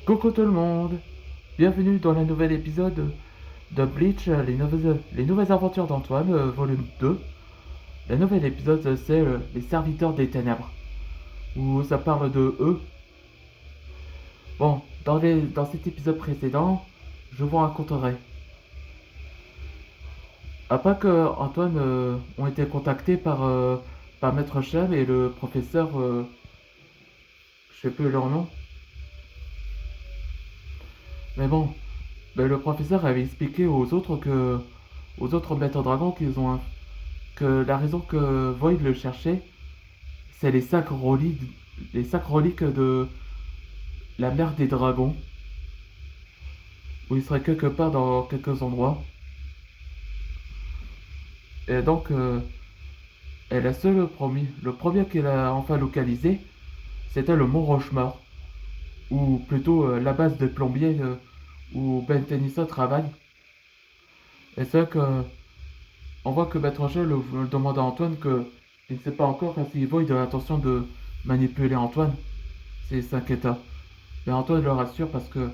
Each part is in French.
Coucou tout le monde, bienvenue dans le nouvel épisode de Bleach, les nouvelles aventures d'Antoine, volume 2. Le nouvel épisode, c'est les serviteurs des ténèbres, où ça parle de eux. Bon, dans cet épisode précédent, je vous raconterai. Après que Antoine ont été contactés par Maître Chef et le professeur, je sais plus leur nom, mais bon, ben, le professeur avait expliqué aux autres maîtres dragons que la raison que Void le cherchait, c'est les cinq reliques de la mer des dragons, où il serait quelque part dans quelques endroits. Et donc, le premier qu'il a enfin localisé, c'était le mont Rochemort, ou plutôt la base des plombiers où Ben Tennyson travaille. Et c'est vrai que on voit que Maître Rocher le demande à Antoine que il ne sait pas encore si Void a l'intention de manipuler Antoine, c'est s'inquiéta. Mais Antoine le rassure parce que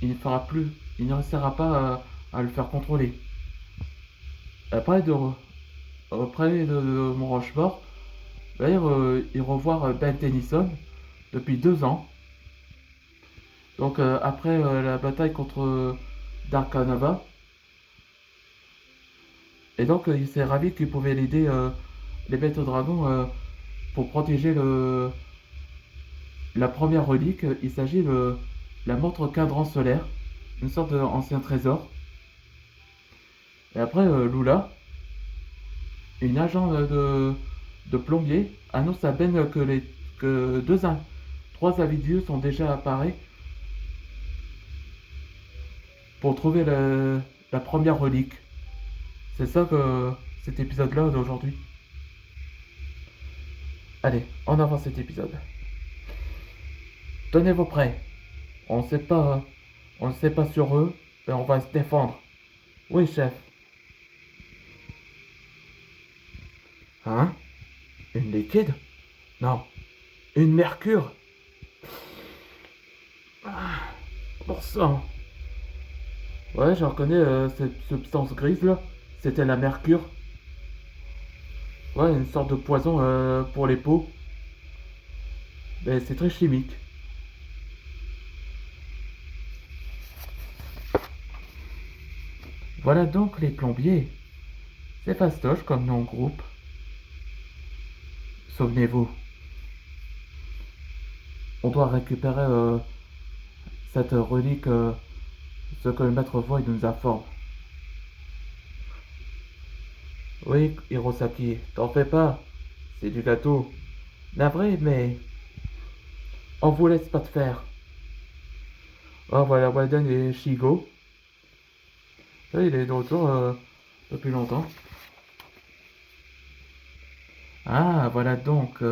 il ne restera pas à le faire contrôler. Après de, Auprès de mon Rochefort, d'ailleurs, il revoit Ben Tennyson depuis 2 ans. Donc après la bataille contre Darkanava. Et donc il s'est ravi qu'il pouvait l'aider les bêtes dragons pour protéger la première relique. Il s'agit de la montre cadran solaire, une sorte d'ancien trésor. Et après Lula, une agent de plombier, annonce à Ben que trois individus sont déjà apparus pour trouver la première relique. C'est ça que cet épisode-là d'aujourd'hui. Allez, en avant cet épisode. Tenez-vous prêts. On ne sait pas, on ne sait pas sur eux, mais on va se défendre. Oui, chef. Hein? Une liquide? Non. Une mercure? Pour sang. Ouais, je reconnais cette substance grise là. C'était la mercure. Ouais, une sorte de poison pour les peaux. Mais c'est très chimique. Voilà donc les plombiers. C'est fastoche comme nom de groupe. Souvenez-vous, on doit récupérer cette relique, ce que le maître Void nous informe. Oui, Hirosaki, t'en fais pas. C'est du gâteau. Navré, mais on vous laisse pas de faire. Oh, voilà Walden et Shigo. Là, il est de retour depuis longtemps. Ah, voilà donc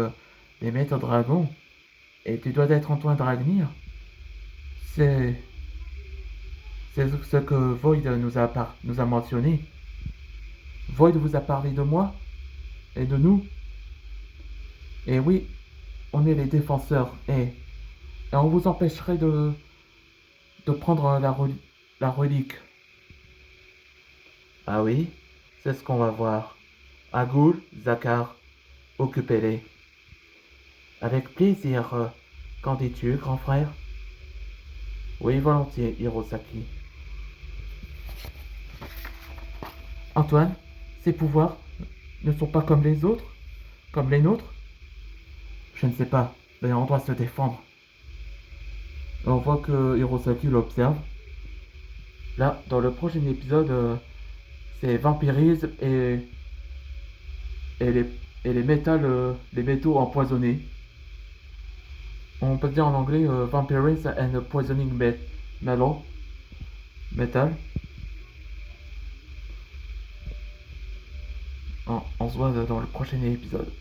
les maîtres dragons. Et tu dois être Antoine Dragnir. C'est c'est ce que Void nous a mentionné. Void vous a parlé de moi et de nous. Et oui, on est les défenseurs. Et on vous empêcherait de prendre la relique. Ah oui, c'est ce qu'on va voir. Agoul, Zakar, occupez-les. Avec plaisir. Qu'en dis-tu, grand frère? Oui, volontiers, Hirosaki. Antoine, ces pouvoirs ne sont pas comme les autres? Comme les nôtres? Je ne sais pas, mais on doit se défendre. On voit que Hirosaki l'observe. Là, dans le prochain épisode, c'est vampirisme et les, et les métaux empoisonnés. On peut dire en anglais vampirism and poisoning metal. On se voit dans le prochain épisode.